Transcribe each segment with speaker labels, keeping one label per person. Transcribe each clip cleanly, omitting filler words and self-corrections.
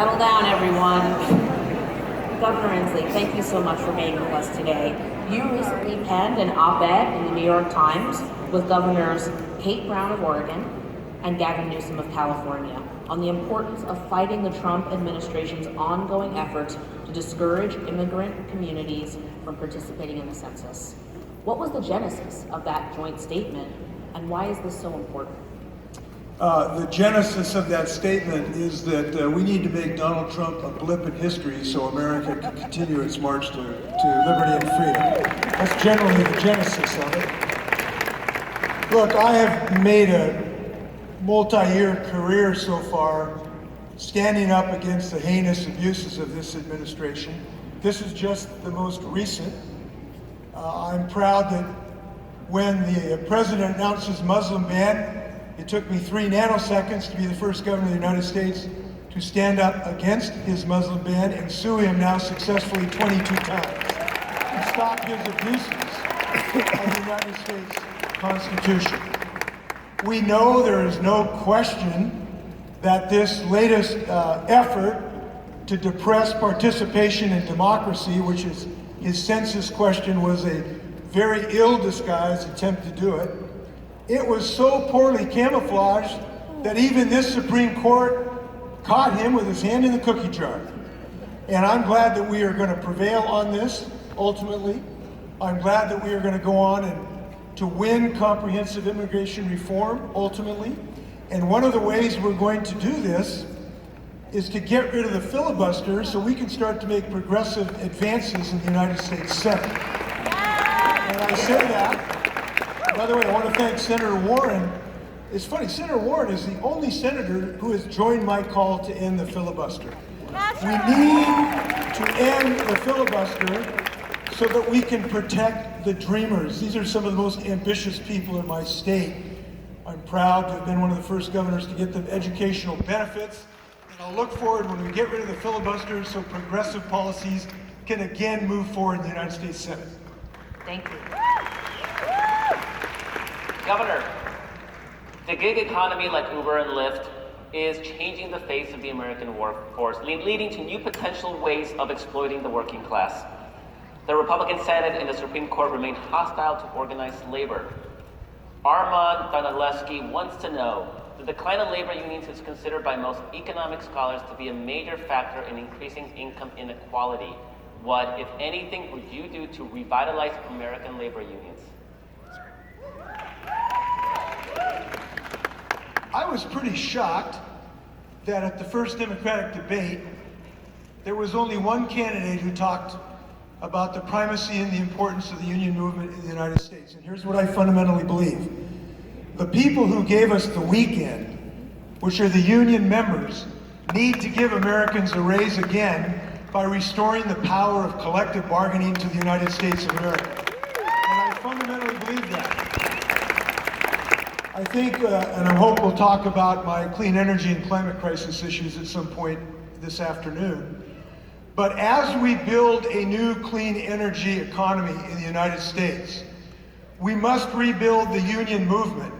Speaker 1: Settle down, everyone. Governor Inslee, thank you so much for being with us today. You recently penned an op-ed in the New York Times with Governors Kate Brown of Oregon and Gavin Newsom of California on the importance of fighting the Trump administration's ongoing efforts to discourage immigrant communities from participating in the census. What was the genesis of that joint statement, and why is this so important?
Speaker 2: The genesis of that statement is that we need to make Donald Trump a blip in history so America can continue its march to liberty and freedom. That's generally the genesis of it. Look, I have made a multi-year career so far standing up against the heinous abuses of this administration. This is just the most recent. I'm proud that when the president announced his Muslim ban, it took me 3 nanoseconds to be the first governor of the United States to stand up against his Muslim ban and sue him now successfully 22 times to stop his abuses of the United States Constitution. We know there is no question that this latest effort to depress participation in democracy, which is his census question, was a very ill-disguised attempt to do it. It was so poorly camouflaged that even this Supreme Court caught him with his hand in the cookie jar. And I'm glad that we are going to prevail on this, ultimately. I'm glad that we are going to go on and to win comprehensive immigration reform, ultimately. And one of the ways we're going to do this is to get rid of the filibuster so we can start to make progressive advances in the United States Senate. And I say that. By the way, I want to thank Senator Warren. It's funny, Senator Warren is the only senator who has joined my call to end the filibuster. We need to end the filibuster so that we can protect the dreamers. These are some of the most ambitious people in my state. I'm proud to have been one of the first governors to get them educational benefits. And I'll look forward when we get rid of the filibuster so progressive policies can again move forward in the United States Senate.
Speaker 1: Thank you.
Speaker 3: Governor, the gig economy like Uber and Lyft is changing the face of the American workforce, leading to new potential ways of exploiting the working class. The Republican Senate and the Supreme Court remain hostile to organized labor. Armand Danilewski wants to know, the decline of labor unions is considered by most economic scholars to be a major factor in increasing income inequality. What, if anything, would you do to revitalize American labor unions?
Speaker 2: I was pretty shocked that at the first Democratic debate, there was only one candidate who talked about the primacy and the importance of the union movement in the United States. And here's what I fundamentally believe. The people who gave us the weekend, which are the union members, need to give Americans a raise again by restoring the power of collective bargaining to the United States of America. And I fundamentally believe that. I think, and I hope we'll talk about my clean energy and climate crisis issues at some point this afternoon. But as we build a new clean energy economy in the United States, we must rebuild the union movement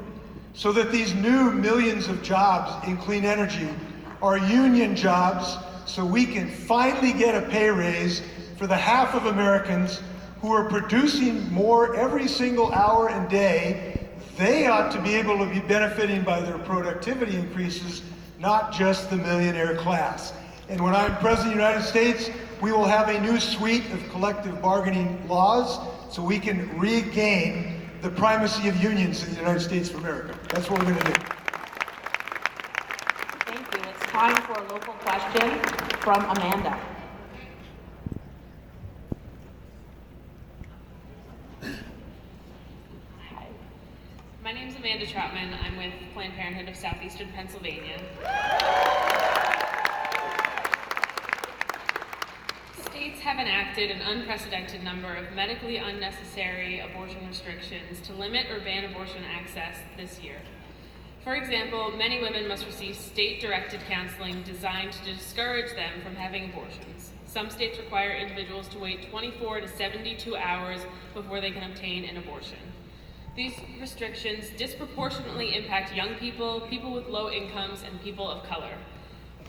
Speaker 2: so that these new millions of jobs in clean energy are union jobs, so we can finally get a pay raise for the half of Americans who are producing more every single hour and day. They ought to be able to be benefiting by their productivity increases, not just the millionaire class. And when I'm President of the United States, we will have a new suite of collective bargaining laws so we can regain the primacy of unions in the United States of America. That's what we're going to do.
Speaker 1: Thank you. It's time for a local question from Amanda.
Speaker 4: My name is Amanda Troutman. I'm with Planned Parenthood of Southeastern Pennsylvania. States have enacted an unprecedented number of medically unnecessary abortion restrictions to limit or ban abortion access this year. For example, many women must receive state-directed counseling designed to discourage them from having abortions. Some states require individuals to wait 24 to 72 hours before they can obtain an abortion. These restrictions disproportionately impact young people, people with low incomes, and people of color.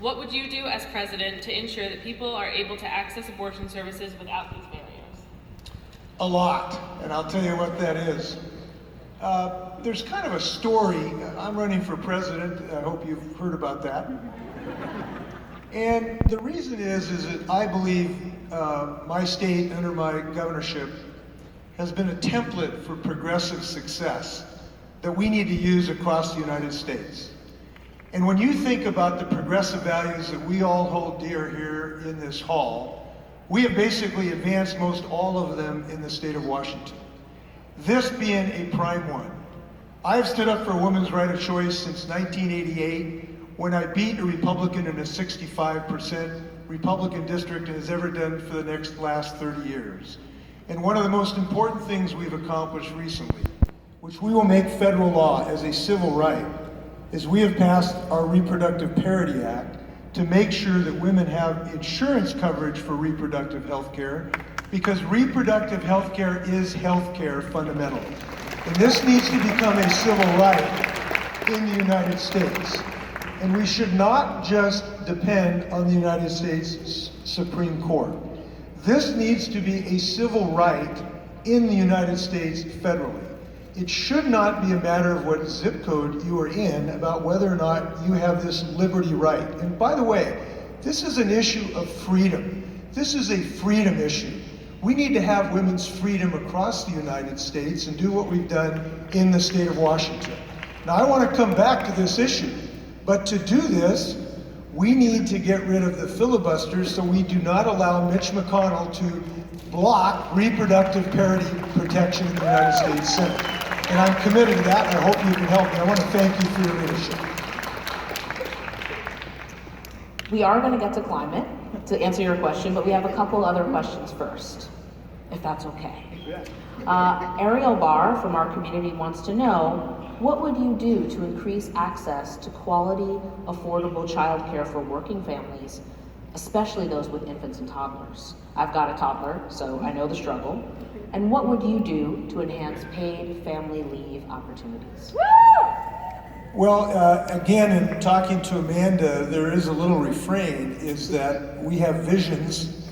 Speaker 4: What would you do as president to ensure that people are able to access abortion services without these barriers?
Speaker 2: A lot, and I'll tell you what that is. There's kind of a story. I'm running for president. I hope you've heard about that. And the reason is that I believe my state under my governorship has been a template for progressive success that we need to use across the United States. And when you think about the progressive values that we all hold dear here in this hall, we have basically advanced most all of them in the state of Washington. This being a prime one. I've stood up for a woman's right of choice since 1988 when I beat a Republican in a 65% Republican district and has ever done for the last 30 years. And one of the most important things we've accomplished recently, which we will make federal law as a civil right, is we have passed our Reproductive Parity Act to make sure that women have insurance coverage for reproductive health care, because reproductive health care is health care fundamentally. And this needs to become a civil right in the United States. And we should not just depend on the United States Supreme Court. This needs to be a civil right in the United States federally. It should not be a matter of what zip code you are in about whether or not you have this liberty right. And by the way, this is an issue of freedom. This is a freedom issue. We need to have women's freedom across the United States and do what we've done in the state of Washington. Now, I want to come back to this issue, but to do this, we need to get rid of the filibuster so we do not allow Mitch McConnell to block reproductive parity protection in the United States Senate. And I'm committed to that, and I hope you can help me. I want to thank you for your leadership.
Speaker 1: We are going to get to climate to answer your question, but we have a couple other questions first, if that's okay. Ariel Barr from our community wants to know, what would you do to increase access to quality, affordable childcare for working families, especially those with infants and toddlers? I've got a toddler, so I know the struggle. And what would you do to enhance paid family leave opportunities?
Speaker 2: Well, again, in talking to Amanda, there is a little refrain, is that we have visions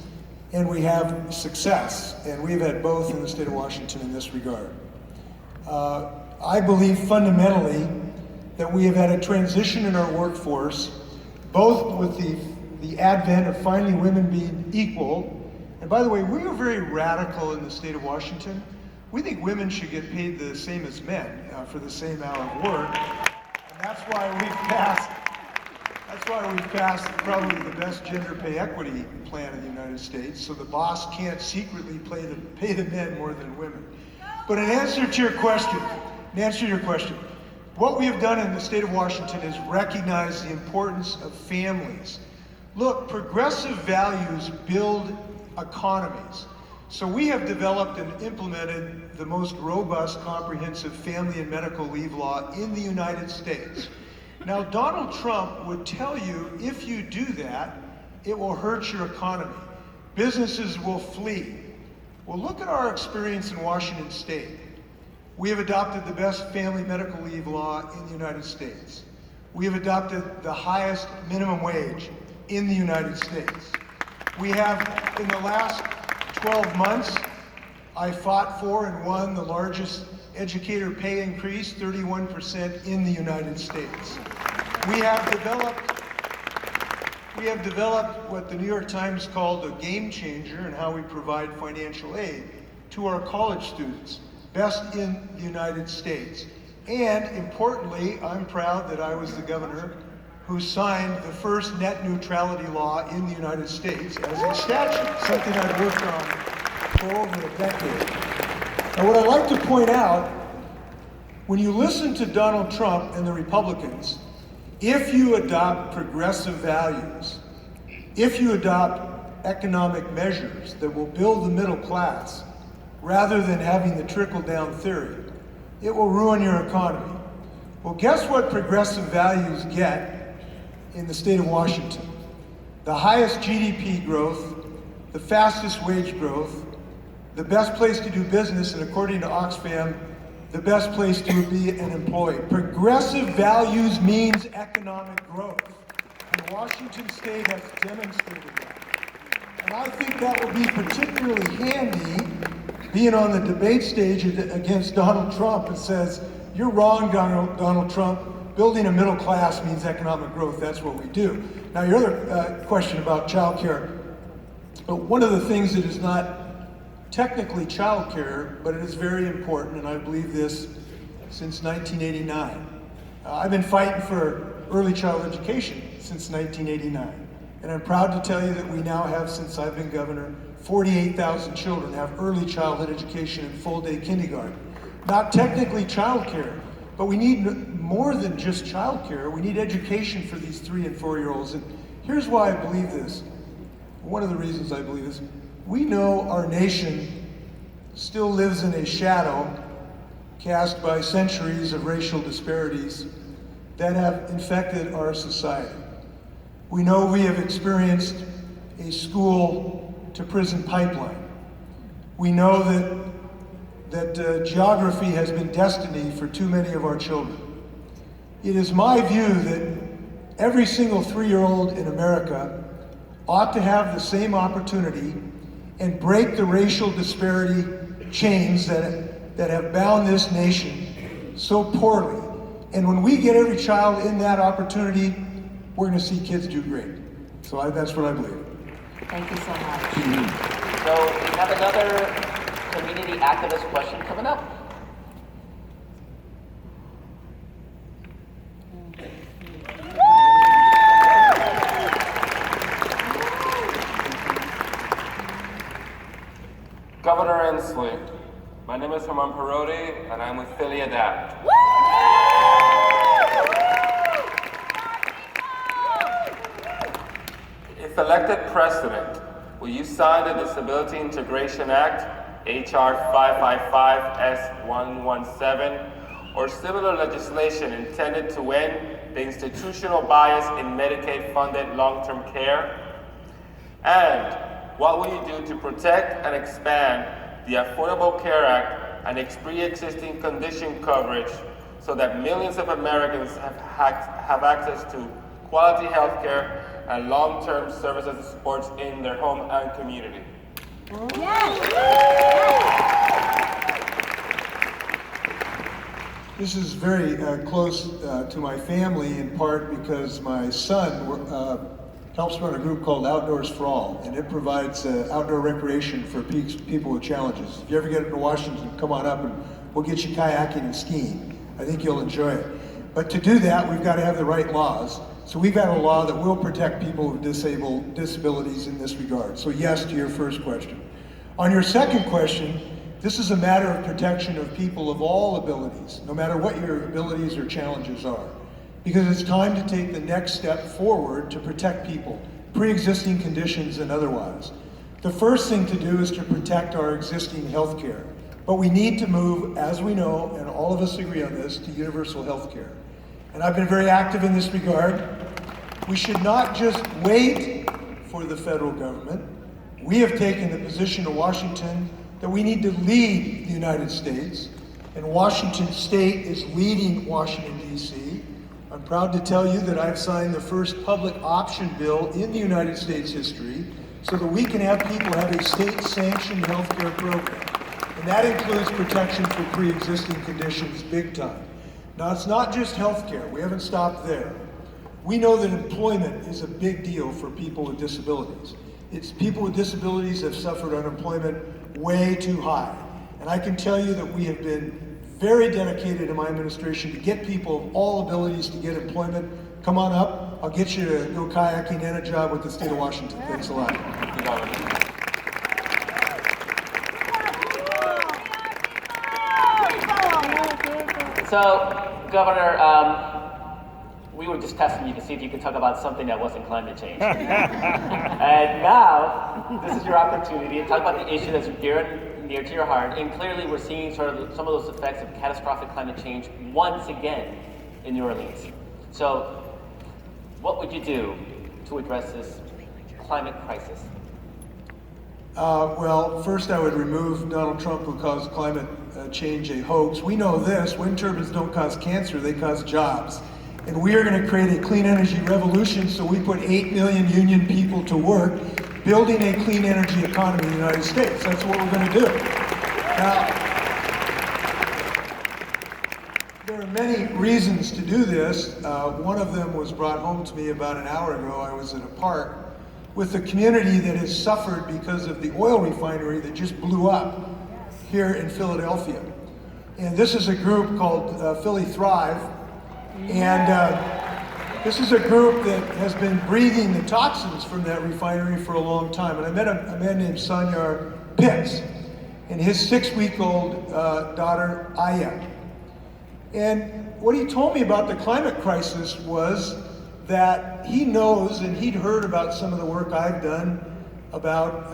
Speaker 2: and we have success, and we've had both in the state of Washington in this regard. I believe fundamentally that we have had a transition in our workforce, both with the advent of finally women being equal. And by the way, we are very radical in the state of Washington. We think women should get paid the same as men for the same hour of work. And that's why we've passed probably the best gender pay equity plan in the United States, so the boss can't secretly pay the men more than women. But in answer to your question, what we have done in the state of Washington is recognize the importance of families. Look, progressive values build economies. So we have developed and implemented the most robust, comprehensive family and medical leave law in the United States. Now, Donald Trump would tell you, if you do that, it will hurt your economy. Businesses will flee. Well, look at our experience in Washington State. We have adopted the best family medical leave law in the United States. We have adopted the highest minimum wage in the United States. We have, in the last 12 months, I fought for and won the largest educator pay increase, 31% in the United States. We have developed what the New York Times called a game changer in how we provide financial aid to our college students, best in the United States. And importantly, I'm proud that I was the governor who signed the first net neutrality law in the United States as a statute, something I've worked on for over a decade. Now, what I'd like to point out, when you listen to Donald Trump and the Republicans, if you adopt progressive values, if you adopt economic measures that will build the middle class, rather than having the trickle-down theory, it will ruin your economy. Well, guess what progressive values get in the state of Washington? The highest GDP growth, the fastest wage growth, the best place to do business, and according to Oxfam, the best place to be an employee. Progressive values means economic growth. And Washington State has demonstrated that. And I think that will be particularly handy being on the debate stage against Donald Trump and says, you're wrong, Donald Trump. Building a middle class means economic growth. That's what we do. Now, your other question about childcare. One of the things that is not technically childcare, but it is very important, and I believe this since 1989. I've been fighting for early child education since 1989. And I'm proud to tell you that we now have, since I've been governor, 48,000 children have early childhood education and full-day kindergarten. Not technically childcare, but we need more than just childcare. We need education for these 3- and 4-year-olds. And here's why I believe this. One of the reasons I believe this. We know our nation still lives in a shadow cast by centuries of racial disparities that have infected our society. We know we have experienced a school-to-prison pipeline. We know that geography has been destiny for too many of our children. It is my view that every single 3-year-old in America ought to have the same opportunity and break the racial disparity chains that have bound this nation so poorly. And when we get every child in that opportunity, we're going to see kids do great. So that's what I believe.
Speaker 1: Thank you so much.
Speaker 3: So we have another community activist question coming up.
Speaker 5: Governor Inslee, my name is Herman Parodi, and I'm with Philly Adapt. If elected president, will you sign the Disability Integration Act, H.R. 555-S117, or similar legislation intended to end the institutional bias in Medicaid-funded long-term care? And what will you do to protect and expand the Affordable Care Act and its pre-existing condition coverage so that millions of Americans have access to quality health care and long-term services and supports in their home and community?
Speaker 2: This is very close to my family, in part because my son helps run a group called Outdoors for All, and it provides outdoor recreation for people with challenges. If you ever get up to Washington, come on up and we'll get you kayaking and skiing. I think you'll enjoy it. But to do that, we've got to have the right laws. So we've got a law that will protect people with disabilities in this regard. So yes to your first question. On your second question, this is a matter of protection of people of all abilities, no matter what your abilities or challenges are. Because it's time to take the next step forward to protect people, pre-existing conditions and otherwise. The first thing to do is to protect our existing health care. But we need to move, as we know, and all of us agree on this, to universal health care. And I've been very active in this regard. We should not just wait for the federal government. We have taken the position in Washington that we need to lead the United States, and Washington State is leading Washington, D.C. I'm proud to tell you that I've signed the first public option bill in the United States history so that we can have people have a state-sanctioned healthcare program. And that includes protection for pre-existing conditions big time. Now, it's not just healthcare. We haven't stopped there. We know that employment is a big deal for people with disabilities. It's people with disabilities have suffered unemployment way too high. And I can tell you that we have been very dedicated in my administration to get people of all abilities to get employment. Come on up. I'll get you to go kayaking and a job with the state of Washington. Thanks a lot.
Speaker 3: So, Governor, we were just testing you to see if you could talk about something that wasn't climate change. And now, this is your opportunity to talk about the issue that's near to your heart. And clearly, we're seeing sort of some of those effects of catastrophic climate change once again in New Orleans. So, what would you do to address this climate crisis?
Speaker 2: Well, first I would remove Donald Trump, who caused climate change a hoax. We know this, wind turbines don't cause cancer, they cause jobs. and we are going to create a clean energy revolution, so we put 8 million union people to work building a clean energy economy in the United States. That's what we're going to do. Now, there are many reasons to do this. One of them was brought home to me about an hour ago. I was at a park with a community that has suffered because of the oil refinery that just blew up here in Philadelphia. And this is a group called Philly Thrive. And this is a group that has been breathing the toxins from that refinery for a long time. And I met a man named Sanyar Pitts and his 6-week-old daughter, Aya. And what he told me about the climate crisis was that he knows, and he'd heard about some of the work I've done about,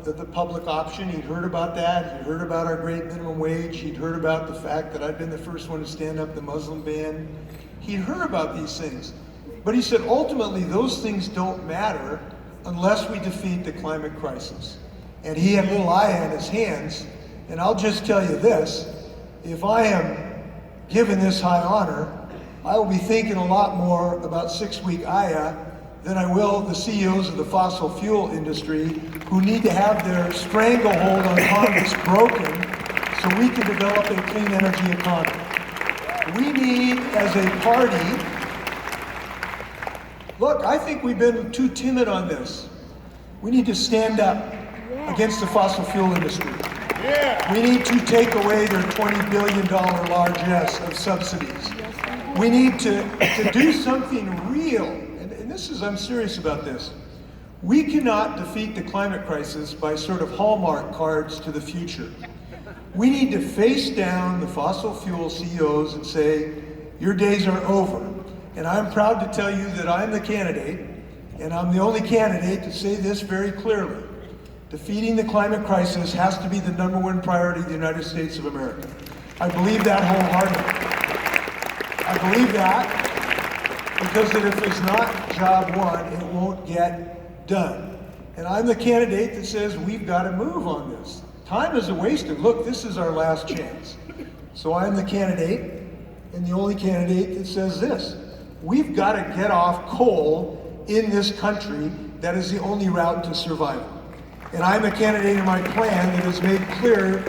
Speaker 2: the public option. He'd heard about that. He'd heard about our great minimum wage. He'd heard about the fact that I've been the first one to stand up the Muslim ban. He'd heard about these things. But he said, ultimately, those things don't matter unless we defeat the climate crisis. And he had little Aya in his hands. And I'll just tell you this, if I am given this high honor, I will be thinking a lot more about 6-week Aya than I will the CEOs of the fossil fuel industry who need to have their stranglehold on Congress broken so we can develop a clean energy economy. We need, as a party, look, I think we've been too timid on this. We need to stand up against the fossil fuel industry. We need to take away their $20 billion largesse of subsidies. We need to do something real. And this is, I'm serious about this. We cannot defeat the climate crisis by sort of Hallmark cards to the future. We need to face down the fossil fuel CEOs and say, your days are over. And I'm proud to tell you that I'm the candidate, and I'm the only candidate to say this very clearly. Defeating the climate crisis has to be the #1 priority of the United States of America. I believe that wholeheartedly. I believe that because if it's not job one, it won't get done. And I'm the candidate that says we've got to move on this. Time is wasted. Look, this is our last chance. So I'm the candidate and the only candidate that says this. We've got to get off coal in this country. That is the only route to survival. And I'm the candidate in my plan that has made clear,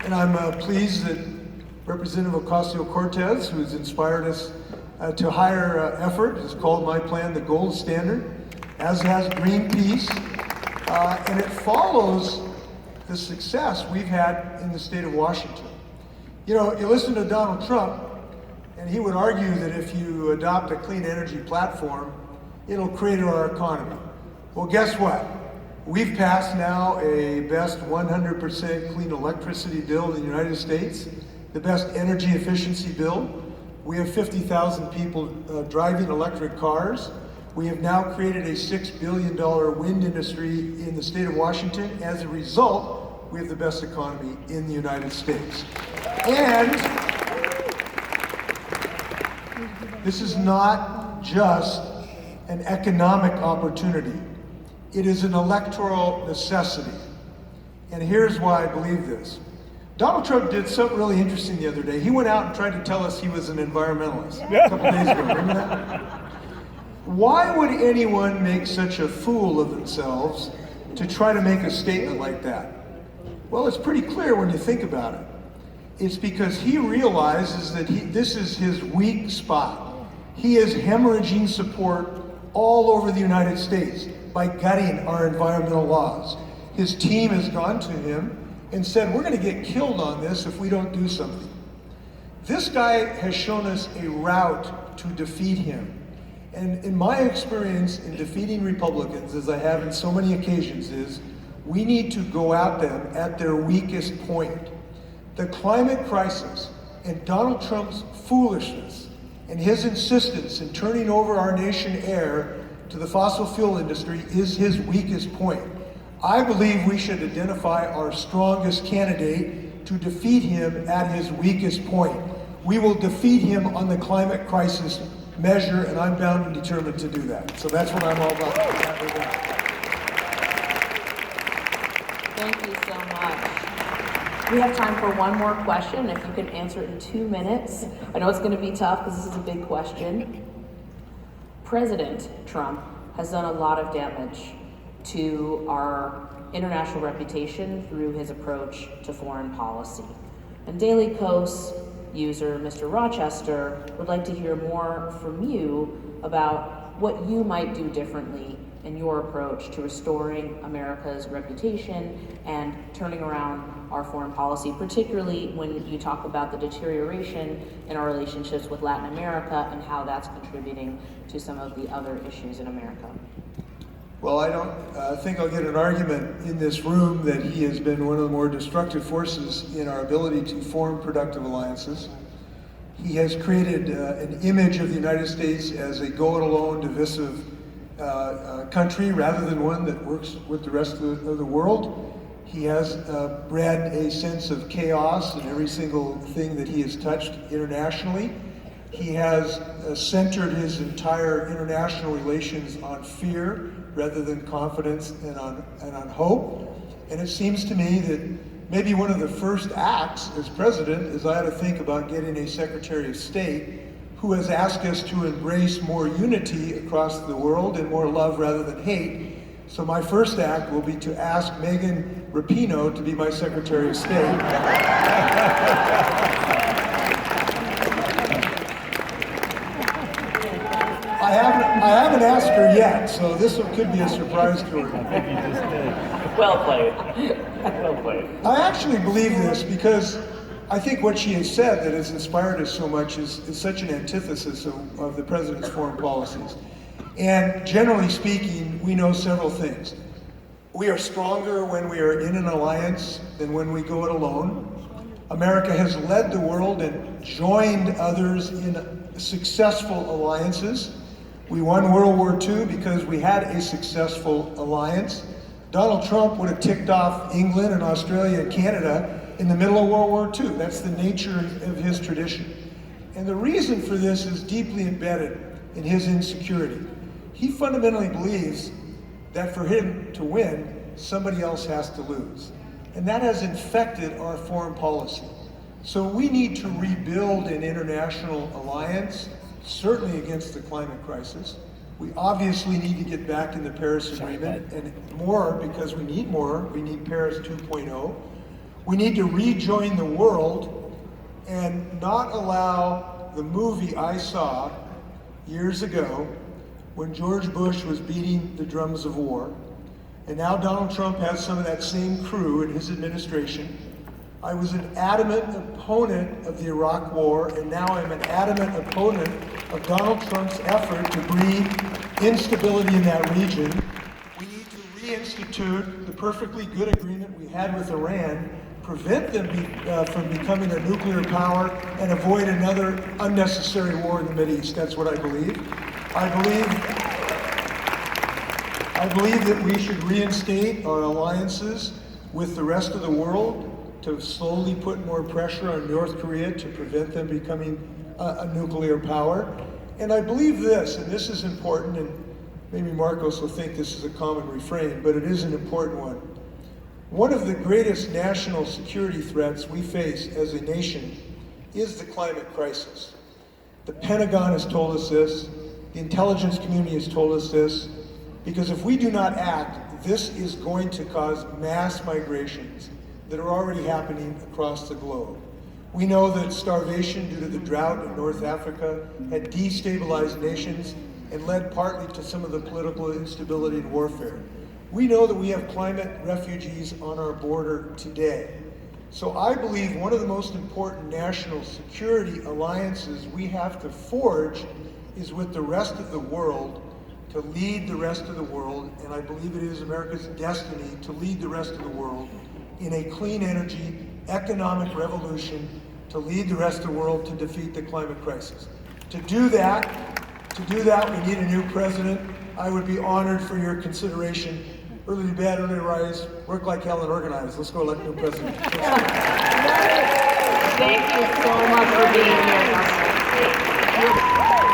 Speaker 2: and I'm pleased that Representative Ocasio-Cortez, who's inspired us to higher effort, has called my plan the gold standard, as has Greenpeace, and it follows the success we've had in the state of Washington. You know, you listen to Donald Trump, and he would argue that if you adopt a clean energy platform, it'll create our economy. Well, guess what? We've passed now a best 100% clean electricity bill in the United States, the best energy efficiency bill. We have 50,000 people driving electric cars. We have now created a $6 billion wind industry in the state of Washington. As a result, we have the best economy in the United States. And this is not just an economic opportunity. It is an electoral necessity. And here's why I believe this. Donald Trump did something really interesting the other day. He went out and tried to tell us he was an environmentalist a couple days ago. Remember that? Why would anyone make such a fool of themselves to try to make a statement like that? Well, it's pretty clear when you think about it. It's because he realizes that this is his weak spot. He is hemorrhaging support all over the United States by gutting our environmental laws. His team has gone to him and said, we're going to get killed on this if we don't do something. This guy has shown us a route to defeat him. And in my experience in defeating Republicans, as I have in so many occasions, is we need to go at them at their weakest point. The climate crisis and Donald Trump's foolishness and his insistence in turning over our nation air to the fossil fuel industry is his weakest point. I believe we should identify our strongest candidate to defeat him at his weakest point. We will defeat him on the climate crisis measure, and I'm bound and determined to do that. So that's what I'm all about.
Speaker 1: Thank you so much. We have time for one more question, if you can answer it in 2 minutes. I know it's going to be tough because this is a big question. President Trump has done a lot of damage to our international reputation through his approach to foreign policy. And Daily Kos user Mr. Rochester would like to hear more from you about what you might do differently in your approach to restoring America's reputation and turning around our foreign policy, particularly when you talk about the deterioration in our relationships with Latin America and how that's contributing to some of the other issues in America.
Speaker 2: Well, I don't think I'll get an argument in this room that he has been one of the more destructive forces in our ability to form productive alliances. He has created an image of the United States as a go-it-alone, divisive country rather than one that works with the rest of the world. He has bred a sense of chaos in every single thing that he has touched internationally. He has centered his entire international relations on fear rather than confidence and on hope. And it seems to me that maybe one of the first acts as president is I ought to think about getting a Secretary of State who has asked us to embrace more unity across the world and more love rather than hate. So my first act will be to ask Megan Rapinoe to be my Secretary of State. I haven't asked her yet, so this could be a surprise to her.
Speaker 3: Well played. Well played.
Speaker 2: I actually believe this because I think what she has said that has inspired us so much is such an antithesis of the president's foreign policies. And generally speaking, we know several things. We are stronger when we are in an alliance than when we go it alone. America has led the world and joined others in successful alliances. We won World War II because we had a successful alliance. Donald Trump would have ticked off England and Australia and Canada in the middle of World War II. That's the nature of his tradition. And the reason for this is deeply embedded in his insecurity. He fundamentally believes that for him to win, somebody else has to lose. And that has infected our foreign policy. So we need to rebuild an international alliance, certainly against the climate crisis. We obviously need to get back in the Paris Agreement, and more because we need more. We need Paris 2.0. We need to rejoin the world and not allow the movie I saw years ago when George Bush was beating the drums of war, and now Donald Trump has some of that same crew in his administration. I was an adamant opponent of the Iraq War, and now I'm an adamant opponent of Donald Trump's effort to breed instability in that region. We need to reinstitute the perfectly good agreement we had with Iran, prevent them from becoming a nuclear power, and avoid another unnecessary war in the Mideast. That's what I believe. I believe that we should reinstate our alliances with the rest of the world to slowly put more pressure on North Korea to prevent them becoming a nuclear power. And I believe this, and this is important, and maybe Marcos will think this is a common refrain, but it is an important one. One of the greatest national security threats we face as a nation is the climate crisis. The Pentagon has told us this, the intelligence community has told us this, because if we do not act, this is going to cause mass migrations that are already happening across the globe. We know that starvation due to the drought in North Africa had destabilized nations and led partly to some of the political instability and warfare. We know that we have climate refugees on our border today. So I believe one of the most important national security alliances we have to forge is with the rest of the world, to lead the rest of the world, and I believe it is America's destiny to lead the rest of the world in a clean energy, economic revolution, to lead the rest of the world to defeat the climate crisis. To do that, we need a new president. I would be honored for your consideration. Early to bed, early to rise, work like hell and organize. Let's go elect a new president.
Speaker 1: Thank you so much for being here.